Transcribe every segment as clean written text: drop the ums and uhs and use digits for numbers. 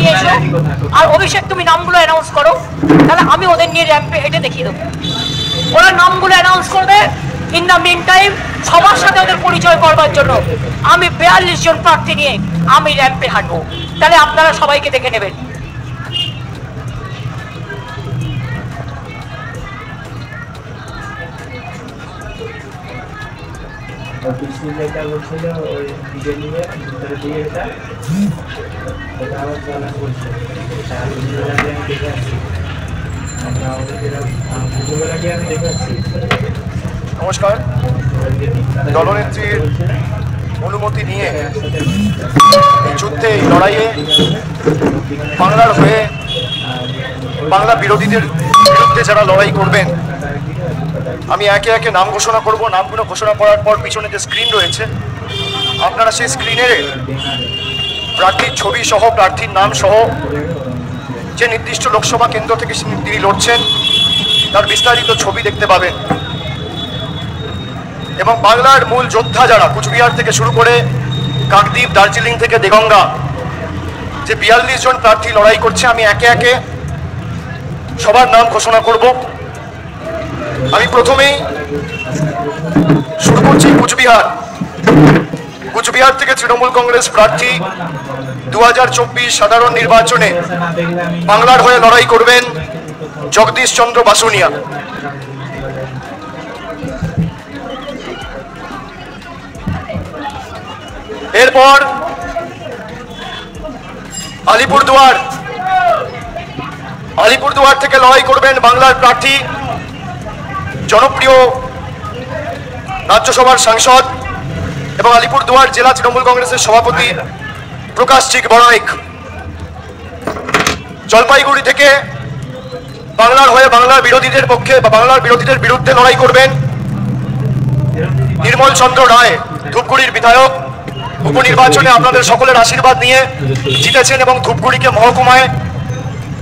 নিয়ে এসো, আর অভিষেক তুমি নামগুলো অ্যানাউন্স করো, তাহলে আমি ওদের নিয়ে র্যাম্পে হেঁটে দেখিয়ে দেবো। ওরা নামগুলো অ্যানাউন্স করবে। ইন দ্য মিন টাইম সবার সাথে ওদের পরিচয় করবার জন্য আমি 42 জন প্রার্থী নিয়ে আমি র্যাম্পে হাঁটবো, তাহলে আপনারা সবাইকে দেখে নেবেন। নমস্কার। দলনেত্রীর অনুমতি নিয়ে যুদ্ধে লড়াইয়ে বাংলার হয়ে বাংলা বিরোধীদের বিরুদ্ধে যারা লড়াই করবেন, আমি একে একে নাম ঘোষণা করব। নামগুলো ঘোষণা করার পর পিছনে যে স্ক্রিন রয়েছে, আপনারা সেই স্ক্রিনে প্রার্থীর ছবি সহ, প্রার্থীর নাম সহ, যে নির্দিষ্ট লোকসভা কেন্দ্র থেকে তিনি লড়ছেন তার বিস্তারিত ছবি দেখতে পাবেন। এবং বাংলার মূল যোদ্ধা যারা কুচবিহার থেকে শুরু করে কাকদ্বীপ, দার্জিলিং থেকে দেগঙ্গা, যে 42 জন প্রার্থী লড়াই করছে, আমি একে একে সবার নাম ঘোষণা করব। আমি প্রথমেই শুরু করছি কুচবিহার। কুচবিহার থেকে তৃণমূল কংগ্রেস প্রার্থী 2024 সাধারণ নির্বাচনে বাংলার হয়ে লড়াই করবেন জগদীশ চন্দ্র বাসুনিয়া। এরপর আলিপুরদুয়ার থেকে লড়াই করবেন বাংলার প্রার্থী, জনপ্রিয় রাজ্যসভার সাংসদ এবং আলিপুরদুয়ার জেলা তৃণমূল কংগ্রেসের সভাপতি প্রকাশ চিক বড়াইক। জলপাইগুড়ি থেকে বাংলার হয়ে বাংলার বিরোধীদের পক্ষে বা বাংলার বিরোধীদের বিরুদ্ধে লড়াই করবেন নির্মল চন্দ্র রায়, ধূপগুড়ির বিধায়ক। উপনির্বাচনে আপনাদের সকলের আশীর্বাদ নিয়ে জিতেছেন এবং ধূপগুড়িকে মহকুমায়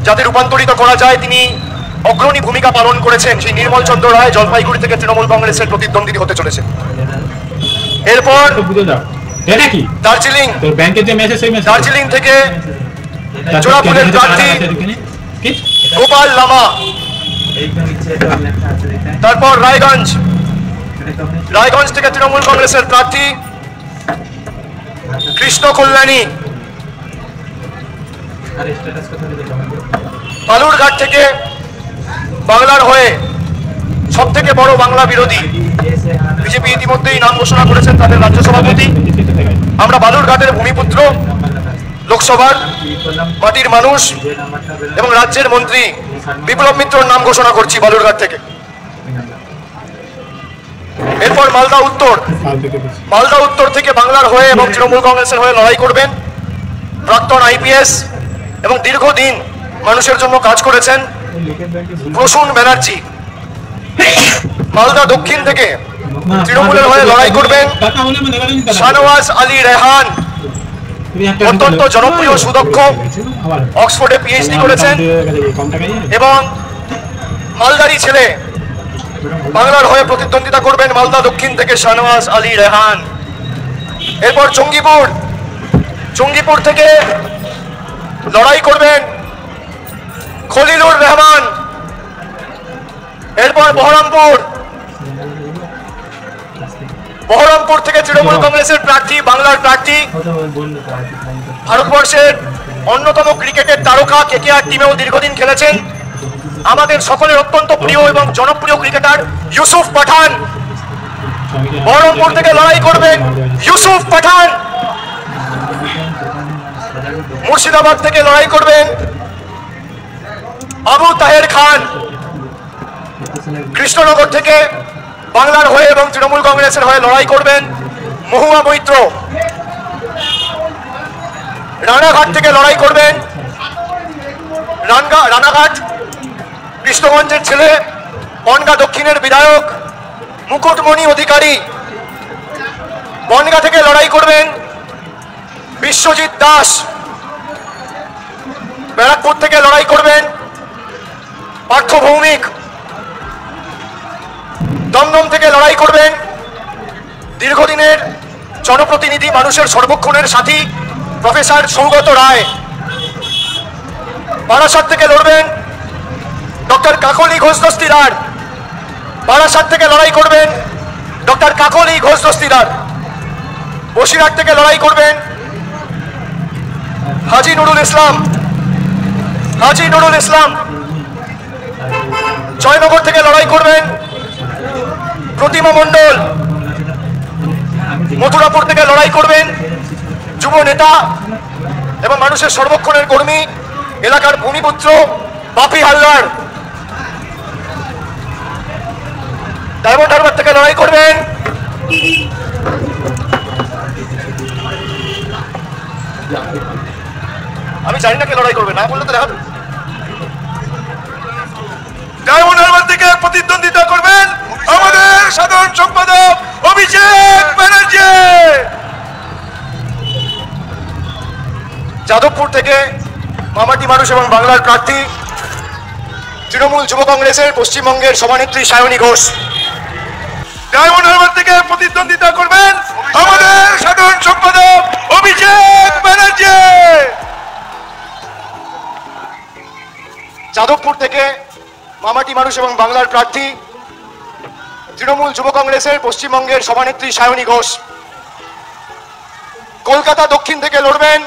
যাতে রূপান্তরিত করা যায় তিনি অগ্রণী ভূমিকা পালন করেছেন। সেই নির্মল চন্দ্র রায় জলপাইগুড়ি থেকে তৃণমূল কংগ্রেসের প্রতিদ্বন্দ্বী হতে চলেছে। এরপর দার্জিলিং থেকে জোড়াফুলের প্রার্থী গোপাল লামা। তারপর রায়গঞ্জ থেকে তৃণমূল কংগ্রেসের প্রার্থী কৃষ্ণ কল্যাণী। বালুরঘাট থেকে বাংলার হয়ে সব থেকে বড় বাংলা বিরোধী, বিজেপি ইতিমধ্যেই নাম ঘোষণা করেছেন তাদের রাজ্য সভাপতি। আমরা বালুরঘাটের ভূমিপুত্র, লোকসভার মাটির মানুষ এবং রাজ্যের মন্ত্রী বিপ্লব মিত্রর নাম ঘোষণা করছি বালুরঘাট থেকে। এরপর মালদা উত্তর থেকে বাংলার হয়ে এবং তৃণমূল কংগ্রেসের হয়ে লড়াই করবেন প্রাক্তন আইপিএস এবং দীর্ঘদিন মানুষের জন্য কাজ করেছেন প্রসূন ব্যানার্জি। মালদা দক্ষিণ থেকে তৃণমূলের হয়ে লড়াই করবেন শাহনওয়াজ আলী রেহান, অত্যন্ত জনপ্রিয়, সুদক্ষ, অক্সফোর্ডে পিএইচডি করেছেন এবং মালদারি ছেলে। বাংলার হয়ে প্রতিদ্বন্দ্বিতা করবেন মালদা দক্ষিণ থেকে শাহনওয়াজ আলী রেহান। এরপর জঙ্গিপুর থেকে লড়াই করবেন খলিলুর রহমান। এরপর বহরমপুর থেকে তৃণমূল কংগ্রেসের প্রার্থী, বাংলার প্রার্থী, ভারতবর্ষের অন্যতম ক্রিকেটের তারকা, কেকেআর টিমেও দীর্ঘদিন খেলেছেন, আমাদের সকলের অত্যন্ত প্রিয় এবং জনপ্রিয় ক্রিকেটার ইউসুফ পাঠান। বহরমপুর থেকে লড়াই করবেন ইউসুফ পাঠান। মুর্শিদাবাদ থেকে লড়াই করবেন আবু তাহের খান। কৃষ্ণনগর থেকে বাংলার হয়ে এবং তৃণমূল কংগ্রেসের হয়ে লড়াই করবেন মহুয়া মৈত্র। রানাঘাট থেকে লড়াই করবেন রানাঘাট কৃষ্ণগঞ্জের ছেলে, বনগাঁ দক্ষিণের বিধায়ক মুকুটমণি অধিকারী। বনগাঁ থেকে লড়াই করবেন বিশ্বজিৎ দাস। ব্যারাকপুর থেকে লড়াই করবেন পার্থ ভৌমিক। দমদম থেকে লড়াই করবেন দীর্ঘদিনের জনপ্রতিনিধি, মানুষের সর্বক্ষণের সাথী প্রফেসর সৌগত রায়। বারাসাত থেকে লড়বেন ডক্টর কাকলি ঘোষ দস্তিদার। বারাসাত থেকে লড়াই করবেন ডক্টর কাকলি ঘোষ দস্তিদার। বসিরহাট থেকে লড়াই করবেন হাজি নুরুল ইসলাম। হাজি নুরুল ইসলাম। জয়নগর থেকে লড়াই করবেন প্রতিমা মণ্ডল। মথুরাপুর থেকে লড়াই করবেন যুব নেতা এবং মানুষের সর্বক্ষণের কর্মী এলাকার ভূমিপুত্র বাপি হালদার। ডায়মন্ড হারবার থেকে লড়াই করবেন আমি জানি না কে লড়াই করবে, না বললে তো দেখা। ডায়মন্ড হারবার থেকে প্রতিদ্বন্দ্বিতা করবেন আমাদের সাধারণ সম্পাদক অভিষেক ব্যানার্জি। যাদবপুর থেকে মামাটি মানুষ এবং বাংলার প্রার্থী তৃণমূল যুব কংগ্রেসের পশ্চিমবঙ্গের সভানেত্রী সায়নী ঘোষ। ডায়মন্ড হারবার থেকে প্রতিদ্বন্দ্বিতা করবেন আমাদের সাধারণ সম্পাদক অভিষেক ব্যানার্জি। যাদবপুর থেকে মামাটি মানুষ এবং বাংলার প্রার্থী তৃণমূল যুব কংগ্রেসের পশ্চিমবঙ্গের সভানেত্রী সায়নী ঘোষ। কলকাতা দক্ষিণ থেকে লড়বেন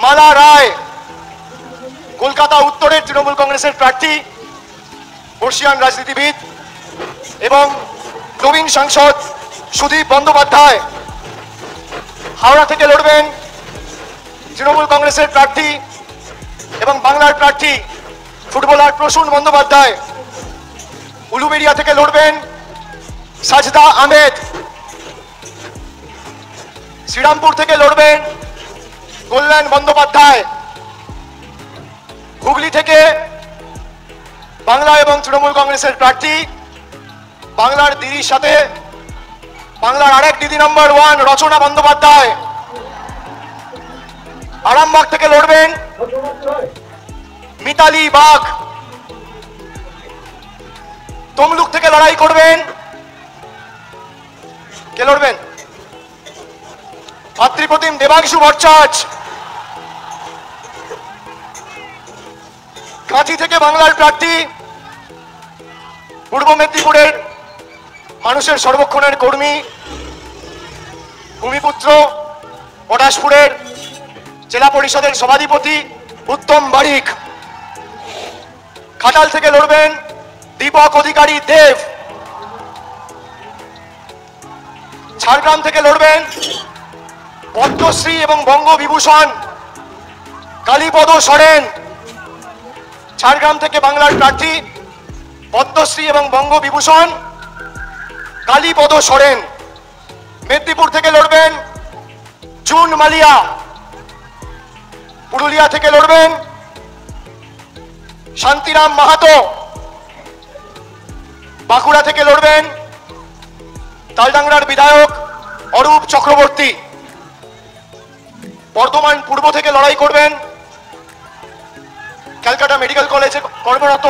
মালা রায়। কলকাতা উত্তরের তৃণমূল কংগ্রেসের প্রার্থী, বর্ষিয়ান রাজনীতিবিদ এবং প্রবীণ সাংসদ সুদীপ বন্দ্যোপাধ্যায়। হাওড়া থেকে লড়বেন তৃণমূল কংগ্রেসের প্রার্থী এবং বাংলার প্রার্থী ফুটবলার প্রসূন বন্দ্যোপাধ্যায়। উলুবেড়িয়া থেকে লড়বেন সাজদা আহমেদ। শ্রীরামপুর থেকে লড়বেন কল্যাণ বন্দ্যোপাধ্যায়। হুগলি থেকে বাংলা এবং তৃণমূল কংগ্রেসের প্রার্থী, বাংলার দিদির সাথে বাংলার আরেক দিদি নম্বর 1 রচনা বন্দ্যোপাধ্যায়। আরামবাগ থেকে লড়বেন মিতালি বাগ। তমলুক থেকে লড়াই করবেন কে লড়বেন? ভাতৃপ্রতিম দেবাংশু ভট্টাচার্য। কাঁথি থেকে বাংলার প্রার্থী, পূর্ব মেদিনীপুরের মানুষের সর্বক্ষণের কর্মী, ভূমিপুত্র, পটাশপুরের জেলা পরিষদের সভাধিপতি উত্তম বারিক। খাটাল থেকে লড়বেন দীপক অধিকারী দেব। ঝাড়গ্রাম থেকে লড়বেন পদ্মশ্রী এবং বঙ্গবিভূষণ কালীপদ সরেন। ঝাড়গ্রাম থেকে বাংলার প্রার্থী, পদ্মশ্রী এবং বঙ্গবিভূষণ কালীপদ সরেন। মেদিনীপুর থেকে লড়বেন জুন মালিয়া। পুরুলিয়া থেকে লড়বেন শান্তিরাম মাহাতো। বাঁকুড়া থেকে লড়বেন তালডাংরার বিধায়ক অরূপ চক্রবর্তী। বর্ধমান পূর্ব থেকে লড়াই করবেন ক্যালকাটা মেডিকেল কলেজে কর্মরত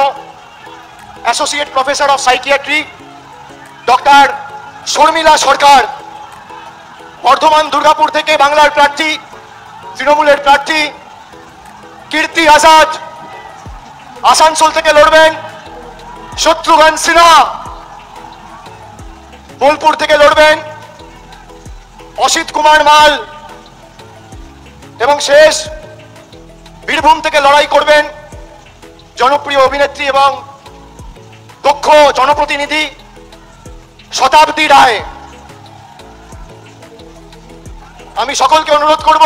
associate professor of psychiatry doctor Sharmila Sarkar. Bardhaman Durgapur থেকে বাংলার প্রার্থী, তৃণমূলের প্রার্থী কীর্তি আজাদ। আসানসোল থেকে লড়বেন শত্রুঘ্ন সিনহা। বোলপুর থেকে লড়বেন অসিত কুমার মাল। এবং শেষ বীরভূম থেকে লড়াই করবেন জনপ্রিয় অভিনেত্রী এবং দক্ষ জনপ্রতিনিধি শতাব্দী রায়। আমি সকলকে অনুরোধ করব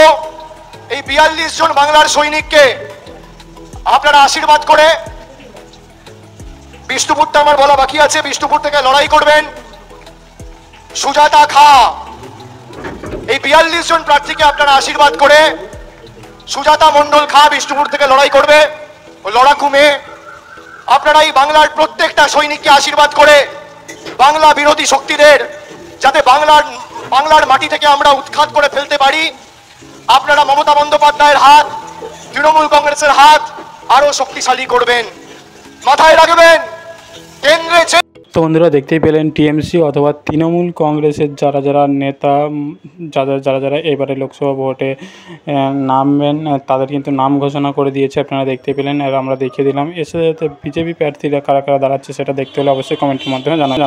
এই 42 জন বাংলার সৈনিককে আপনারা আশীর্বাদ করে, বিষ্ণুপুরটা আমার বলা বাকি আছে, বিষ্ণুপুর থেকে লড়াই করবেন সুজাতা খা। এই 42 জন প্রার্থীকে আপনারা আশীর্বাদ করে, সুজাতা মণ্ডল খা বিষ্ণুপুর থেকে লড়াই করবে, লড়াকু মেয়ে। আপনারা এই বাংলার প্রত্যেকটা সৈনিককে আশীর্বাদ করে বাংলা বিরোধী শক্তিদের যাতে বাংলার মাটি থেকে আমরা উৎখাত করে ফেলতে পারি, আপনারা মমতা বন্দ্যোপাধ্যায়ের হাত, তৃণমূল কংগ্রেসের হাত আরো শক্তিশালী করবেন। মাথায় রাখবেন কেন্দ্রে তো বন্ধুরা দেখতেই পেলেন টিএমসি অথবা তৃণমূল কংগ্রেসের যারা যারা নেতা যারা এবারে লোকসভা ভোটে নামবেন তাদের কিন্তু নাম ঘোষণা করে দিয়েছে, আপনারা দেখতে পেলেন। আর আমরা দেখিয়ে দিলাম। এর সাথে বিজেপি প্রার্থীরা কারা কারা দাঁড়াচ্ছে সেটা দেখতে হলে অবশ্যই কমেন্টের মাধ্যমে জানাবেন।